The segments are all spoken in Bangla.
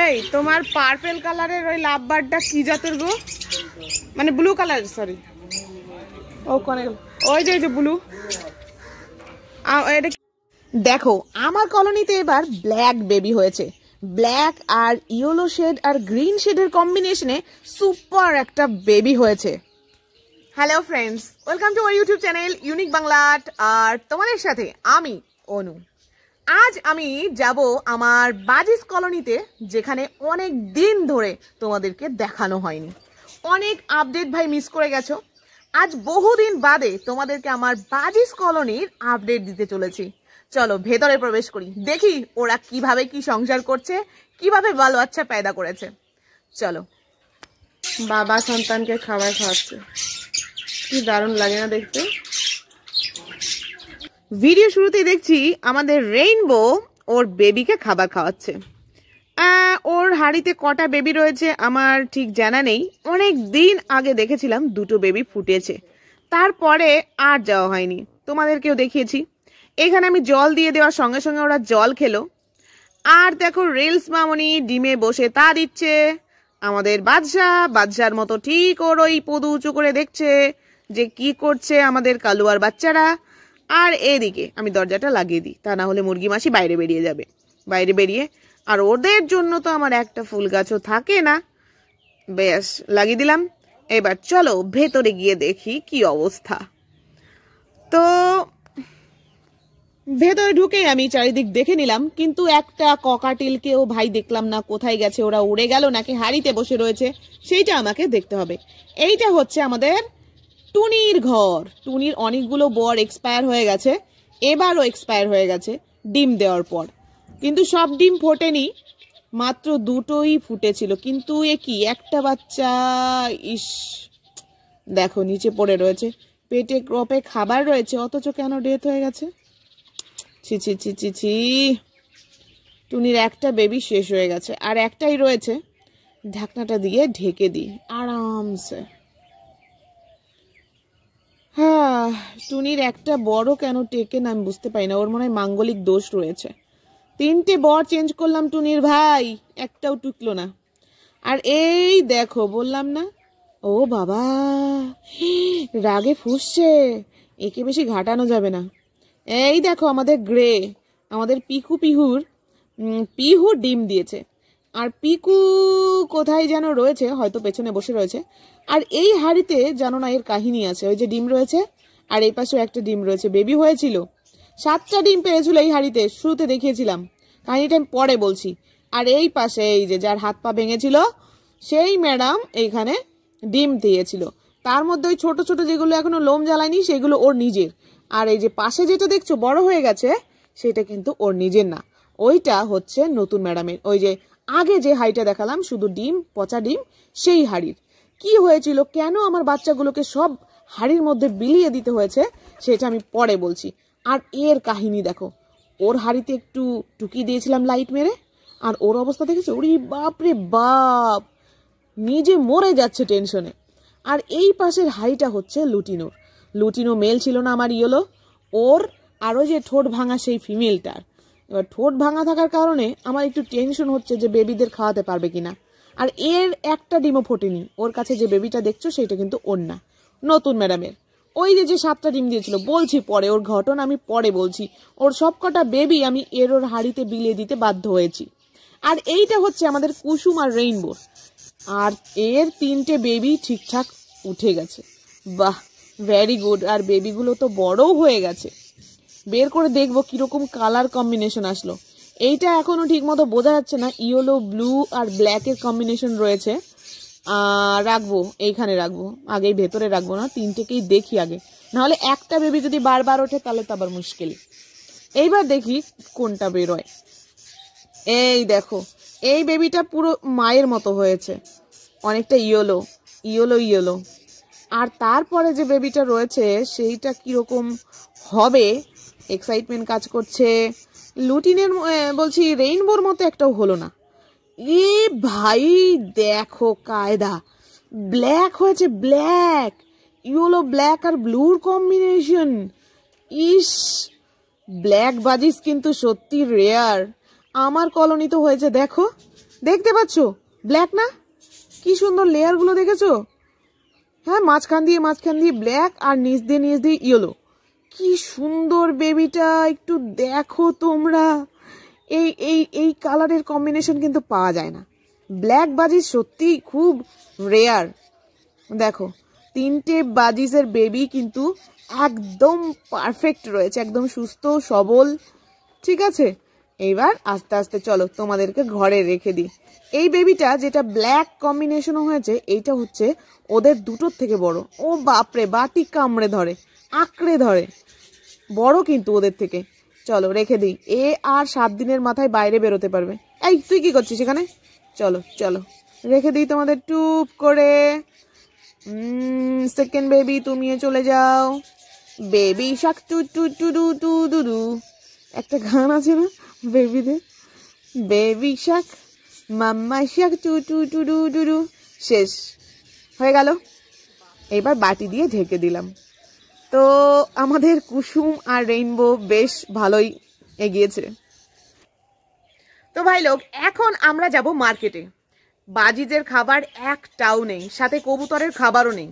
এই তোমার পার্পল কালারের ওই লাভ বার্ডটা কি জাতের গো? মানে ব্লু কালার, সরি। ও কোনে গেল? ওই যে ব্লু। এটা দেখো, আমার কলোনিতে এবার ব্ল্যাক বেবি হয়েছে। ব্ল্যাক আর ইয়েলো শেড আর গ্রিন শেডের কম্বিনেশনে সুপার একটা বেবি হয়েছে। Hello friends, welcome to our YouTube channel unique Bangla. আর তোমাদের সাথে আমি অনু। আজ আমি যাব আমার বাজিস কলোনিতে, যেখানে অনেক দিন ধরে তোমাদেরকে দেখানো হয়নি। অনেক আপডেট ভাই মিস করে গেছো। আজ বহুদিন বাদে তোমাদেরকে আমার বাজিস কলোনির আপডেট দিতে চলেছি। চলো ভেতরে প্রবেশ করি, দেখি ওরা কিভাবে কি সংসার করছে, কিভাবে বাল বাচ্চা पैदा করেছে। চলো। বাবা সন্তানকে খাবার খাওয়াচ্ছে, কি দারুণ লাগে না দেখতে। ভিডিও শুরুতেই দেখছি আমাদের রেইনবো ওর বেবিকে খাবার খাওয়াচ্ছে। ওর হাড়িতে কটা বেবি রয়েছে আমার ঠিক জানা নেই। অনেক দিন আগে দেখেছিলাম দুটো বেবি ফুটেছে, তারপরে আর যাওয়া হয়নি। তোমাদেরকেও দেখিয়েছি। এখানে আমি জল দিয়ে দেওয়ার সঙ্গে সঙ্গে ওরা জল খেলো। আর দেখো রিলস মামনি ডিমে বসে তা দিচ্ছে। আমাদের বাদশার মতো ঠিক ওর ওই পদু উঁচু করে দেখছে যে কি করছে আমাদের কালুয়ার বাচ্চারা। আর এদিকে আমি দরজাটা লাগিয়ে দিই, তা না হলে মুরগি মাসি বাইরে বেরিয়ে যাবে। বাইরে বেরিয়ে আর ওদের জন্য তো আমার একটা ফুল গাছও থাকে না। বেশ, লাগিয়ে দিলাম। এবার চলো ভেতরে গিয়ে দেখি কি অবস্থা। তো ভেতরে ঢুকেই আমি চারিদিক দেখে নিলাম, কিন্তু একটা ককাটিলকেও ভাই দেখলাম না। কোথায় গেছে? ওরা উড়ে গেল নাকি হাড়িতে বসে রয়েছে, সেইটা আমাকে দেখতে হবে। এইটা হচ্ছে আমাদের টুনির ঘর। টুনির অনেকগুলো বর এক্সপায়ার হয়ে গেছে, এবারও এক্সপায়ার হয়ে গেছে ডিম দেওয়ার পর। কিন্তু সব ডিম ফোটেনি, মাত্র দুটোই ফুটেছিল। কিন্তু এ কি একটা বাচ্চা, ইস দেখো নিচে পড়ে রয়েছে, পেটে ক্রপে খাবার রয়েছে, অথচ কেন ডেথ হয়ে গেছে। ছি ছি ছি ছি ছি। টুনির একটা বেবি শেষ হয়ে গেছে, আর একটাই রয়েছে। ঢাকনাটা দিয়ে ঢেকে দিই আরামসে। হ্যাঁ, টুনির একটা বড় কেন টেকে না আমি বুঝতে পারি না। ওর মনে হয় মাঙ্গলিক দোষ রয়েছে। 3টে বর চেঞ্জ করলাম টুনির ভাই, একটাও টুকলো না। আর এই দেখো, বললাম না, ও বাবা রাগে ফুঁসছে, একে বেশি ঘাটানো যাবে না। এই দেখো আমাদের গ্রে, আমাদের পিহু ডিম দিয়েছে। আর পিকু কোথায় যেন রয়েছে, হয়তো পেছনে বসে রয়েছে। আর এই হাড়িতে জানো না এর কাহিনী আছে। ওই যে ডিম রয়েছে, আর এই পাশেও একটা ডিম রয়েছে। বেবি হয়েছিল, 7টা ডিম পেয়েছিল এই হাড়িতে, শুরুতে দেখিয়েছিলাম। কাহিনীটা আমি পরে বলছি। আর এই পাশে এই যে যার হাত পা ভেঙেছিল, সেই ম্যাডাম এইখানে ডিম দিয়েছিল। তার মধ্যে ওই ছোট ছোট যেগুলো এখনো লোম জ্বালায়নি, সেগুলো ওর নিজের। আর এই যে পাশে যেটা দেখছো বড় হয়ে গেছে, সেটা কিন্তু ওর নিজের না, ওইটা হচ্ছে নতুন ম্যাডামের। ওই যে আগে যে হাড়িটা দেখালাম শুধু ডিম, পচা ডিম, সেই হাড়ির। কি হয়েছিল, কেন আমার বাচ্চাগুলোকে সব হাড়ির মধ্যে বিলিয়ে দিতে হয়েছে, সেটা আমি পরে বলছি। আর এর কাহিনী দেখো, ওর হাড়িতে একটু টুকি দিয়েছিলাম লাইট মেরে, আর ওর অবস্থা দেখেছো, ওরে বাপ রে বাপ, নিজে মরে যাচ্ছে টেনশনে। আর এই পাশের হাড়িটা হচ্ছে লুটিনো মেল ছিল না আমার ইয়েলো, ওর আরো যে ঠোঁট ভাঙা সেই ফিমেলটার। এবার ঠোঁট ভাঙা থাকার কারণে আমার একটু টেনশন হচ্ছে যে বেবিদের খাওয়াতে পারবে কিনা। আর এর একটা ডিমও ফোটেনি। ওর কাছে যে বেবিটা দেখছো সেটা কিন্তু ওর না, নতুন ম্যাডামের। ওই যে 7টা ডিম দিয়েছিল, বলছি পরে, ওর ঘটনা আমি পরে বলছি। ওর সবকটা বেবি আমি ওর হাড়িতে বিলিয়ে দিতে বাধ্য হয়েছি। আর এইটা হচ্ছে আমাদের কুসুম আর রেইনবো। আর এর 3টে বেবি ঠিকঠাক উঠে গেছে। বাহ, ভেরি গুড। আর বেবিগুলো তো বড়ও হয়ে গেছে। বের করে দেখবো কিরকম কালার কম্বিনেশন আসলো। এইটা এখনো ঠিক মতো বোঝা যাচ্ছে না, ইয়েলো ব্লু আর ব্ল্যাকের কম্বিনেশন রয়েছে। রাখবো, এইখানে রাখবো, আগেই ভেতরে রাখবো না, 3টেকেই দেখি আগে, নাহলে একটা বেবি যদি বারবার ওঠে তাহলে তো আবার মুশকিল। এইবার দেখি কোনটা বেরোয়। এই দেখো, এই বেবিটা পুরো মায়ের মতো হয়েছে, অনেকটা ইয়েলো। আর তারপরে যে বেবিটা রয়েছে সেইটা কিরকম হবে, এক্সাইটমেন্ট কাজ করছে। লুটিনের বলছি রেইনবোর মতো একটাও হলো না। এ ভাই দেখো কায়দা, ব্ল্যাক হয়েছে, ব্ল্যাক ইয়েলো, ব্ল্যাক আর ব্লুর কম্বিনেশন। ইস, ব্ল্যাক বাজিস কিন্তু সত্যি রেয়ার। আমার কলোনি তো হয়েছে দেখো, দেখতে পাচ্ছ ব্ল্যাক না? কি সুন্দর লেয়ার গুলো দেখেছো? হ্যাঁ, মাঝখান দিয়ে ব্ল্যাক আর নিচ দিয়ে ইয়েলো। কি সুন্দর বেবিটা, একটু দেখো তোমরা। এই এই এই কালারের কম্বিনেশন কিন্তু পাওয়া যায় না। ব্ল্যাক বাজিজ সত্যি খুব রেয়ার। দেখো 3টে বাজিজের বেবি কিন্তু একদম পারফেক্ট রয়েছে, একদম সুস্থ সবল। ঠিক আছে, এইবার আস্তে আস্তে চলো তোমাদেরকে ঘরে রেখে দিই। এই বেবিটা যেটা ব্ল্যাক কম্বিনেশনও হয়েছে, এইটা হচ্ছে ওদের দুটোর থেকে বড়। ও বাপরে, বাটি কামড়ে ধরে, আঁকড়ে ধরে, বড় কিন্তু ওদের থেকে। চলো রেখে দিই, এ আর 7 দিনের মাথায় বাইরে বেরোতে পারবে। এই তুই কি করছিস এখানে? চলো চলো রেখে দিই তোমাদের টুপ করে। সেকেন্ড বেবি তুমিও চলে যাও। Baby shark doo doo doo doo doo doo doo, একটা গান আছে না বেবিদের? Baby shark mama shark doo doo doo doo doo doo. শেষ হয়ে গেল। এবার বাটি দিয়ে ঢেকে দিলাম। তো আমাদের কুসুম আর রেইনবো বেশ ভালোই এগিয়েছে। তো ভাই লোক, এখন আমরা যাব মার্কেটে। বাজিজের খাবার একটাও নেই, সাথে কবুতরের খাবারও নেই।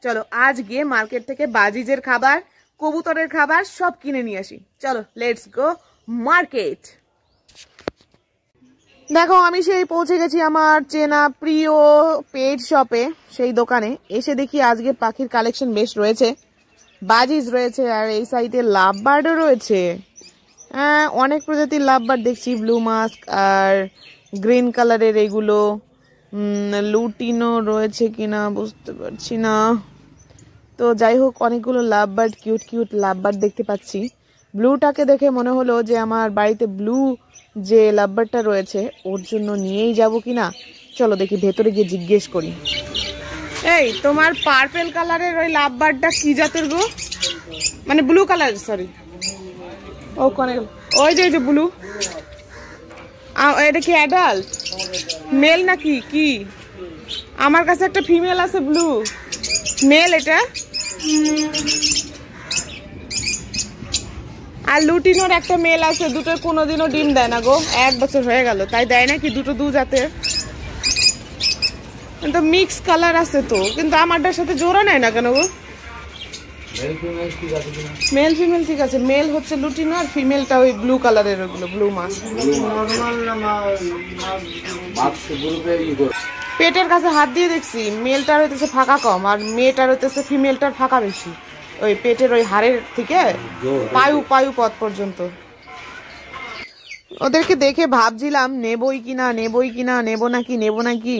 চলো আজ গিয়ে মার্কেট থেকে বাজিজের খাবার, কবুতরের খাবার সব কিনে নিয়ে আসি। চলো লেটস গো মার্কেট। দেখো আমি সেই পৌঁছে গেছি আমার চেনা প্রিয় পেট শপে, সেই দোকানে। এসে দেখি আজকে পাখির কালেকশন বেশ রয়েছে, বাজিজ রয়েছে, আর এই সাইডে লাভ বার্ডও রয়েছে। হ্যাঁ, অনেক প্রজাতির লাভ বার্ড দেখছি, ব্লু মাস্ক আর গ্রিন কালারের এগুলো। লুটিনো রয়েছে কিনা বুঝতে পারছি না। তো যাই হোক, অনেকগুলো love bird, cute cute love bird দেখতে পাচ্ছি। ব্লুটাকে দেখে মনে হলো যে আমার বাড়িতে ব্লু যে লাভ বার্ডটা রয়েছে ওর জন্য নিয়েই যাব কিনা। চলো দেখি, ভেতরে গিয়ে জিজ্ঞেস করি। এই তোমার পার্পেল কালারের ওই লাভ বার্ডটা কি জাতের গো? মানে ব্লু কালার, সরি। ও কোনে গেল? ওই যে ব্লু। এটা কি অ্যাডাল্ট মেল নাকি কি? আমার কাছে একটা ফিমেল আছে ব্লু, মেল এটা। আর লুটিনোর একটা মেল আছে, দুটোর কোনোদিনও ডিম দেয় না গো, 1 বছর হয়ে গেল। তাই দেয় নাকি দুটো দু জাতের? কিন্তু মিক্স কালার আছে তো, কিন্তু আমারটার সাথে জোড়া নেয় না কেন গো? মেল ফিমেল ঠিক আছে। মেল হচ্ছে লুটিনো আর ফিমেলটা ওই ব্লু কালারের, ওগুলো ব্লু মাছ। পেটের কাছে হাত দিয়ে দেখছি মেলটার হইতেছে ফাঁকা কম, আর মেয়েটার হইতেছে ফিমেলটার ফাঁকা বেশি। ওই পেটের ওই হাড়ের থেকে পায়ু পথ পর্যন্ত। ওদেরকে দেখে ভাবছিলাম নেবই কিনা নেবো নাকি।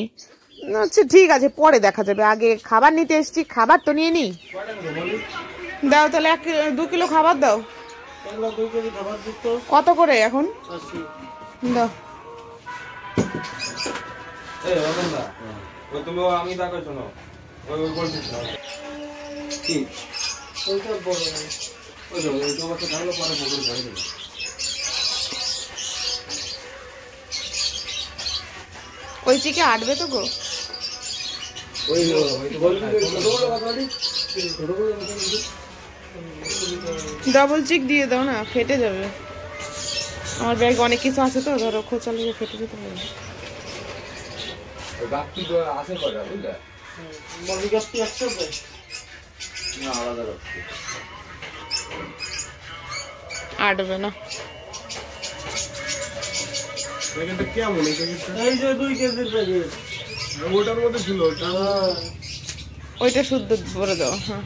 আচ্ছা ঠিক আছে, পরে দেখা যাবে, আগে খাবার নিতে এসছি, খাবার তো নিয়ে নি। দাও তাহলে 2 কিলো খাবার দাও। কত করে এখন? দাও। ওই চিকে আটবে তো গো? ডবল চিক দিয়ে দাও না, ফেটে যাবে। আমার ব্যাগ অনেক কিছু আছে তো, ধরো খোঁচা লেগে ফেটে যেতে পারে। আটবে না। ওইটা শুদ্ধ করে দাও। হ্যাঁ,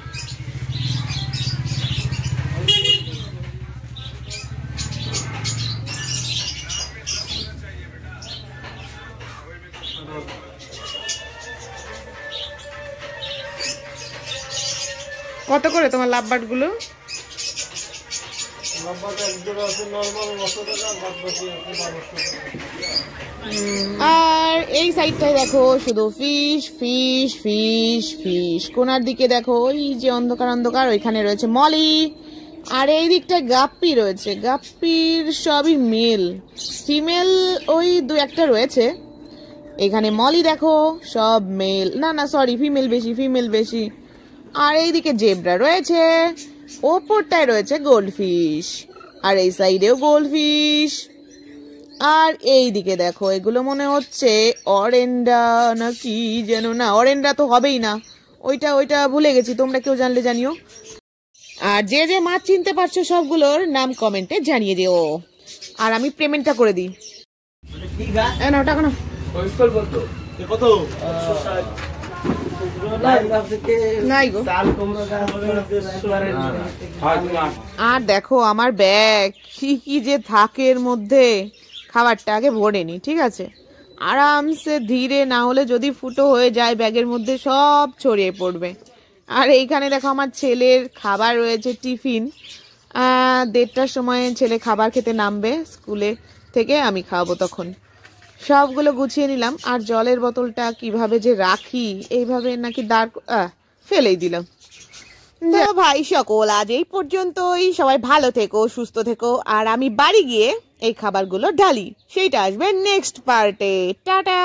কত করে তোমার লাভ বার্ড গুলো? আর এই সাইডটায় দেখো শুধু ফিশ ফিশ ফিশ ফিশ। কোনার দিকে দেখো ওই যে অন্ধকার ওইখানে রয়েছে মলি। আর এই দিকটায় গাপ্পি রয়েছে, গাপ্পির সবই মেল, ফিমেল ওই 2-1টা রয়েছে। এখানে মলি দেখো সব মেল, না সরি ফিমেল বেশি। আর এইদিকে জেব্রা রয়েছে, ওপরটায় রয়েছে গোল্ডফিশ, আর এই সাইডেও গোল্ডফিশ। আর এই দিকে দেখো, এগুলো মনে হচ্ছে অরেন্ডা না কি যেন, না অরেন্ডা তো হবেই না, ওইটা ওইটা ভুলে গেছি, তোমরা কেউ জানলে জানিও। আর যে যে মাছ চিনতে পারছো সবগুলোর নাম কমেন্টে জানিয়ে দিও। আর আমি পেমেন্টটা করে দিই। না টাকা না কত নাই গো। আর দেখো আমার ব্যাগ কি কি যে থাকে এর মধ্যে, খাবারটা আগে ভরে নি, ঠিক আছে, আরামসে ধীরে, না হলে যদি ফুটো হয়ে যায় ব্যাগের মধ্যে সব ছড়িয়ে পড়বে। আর এইখানে দেখো আমার ছেলের খাবার রয়েছে, টিফিন, 1:30টার সময় ছেলে খাবার খেতে নামবে স্কুলে থেকে, আমি খাওয়াবো তখন। সবগুলো গুছিয়ে নিলাম। আর জলের বোতলটা কিভাবে যে রাখি, এইভাবে নাকি দাঁড় ফেলেই দিলাম। ভাই সকল, আজ এই পর্যন্তই। সবাই ভালো থেকো, সুস্থ থেকো। আর আমি বাড়ি গিয়ে এই খাবারগুলো ঢালি, সেইটা আসবে নেক্সট পার্টে। টাটা।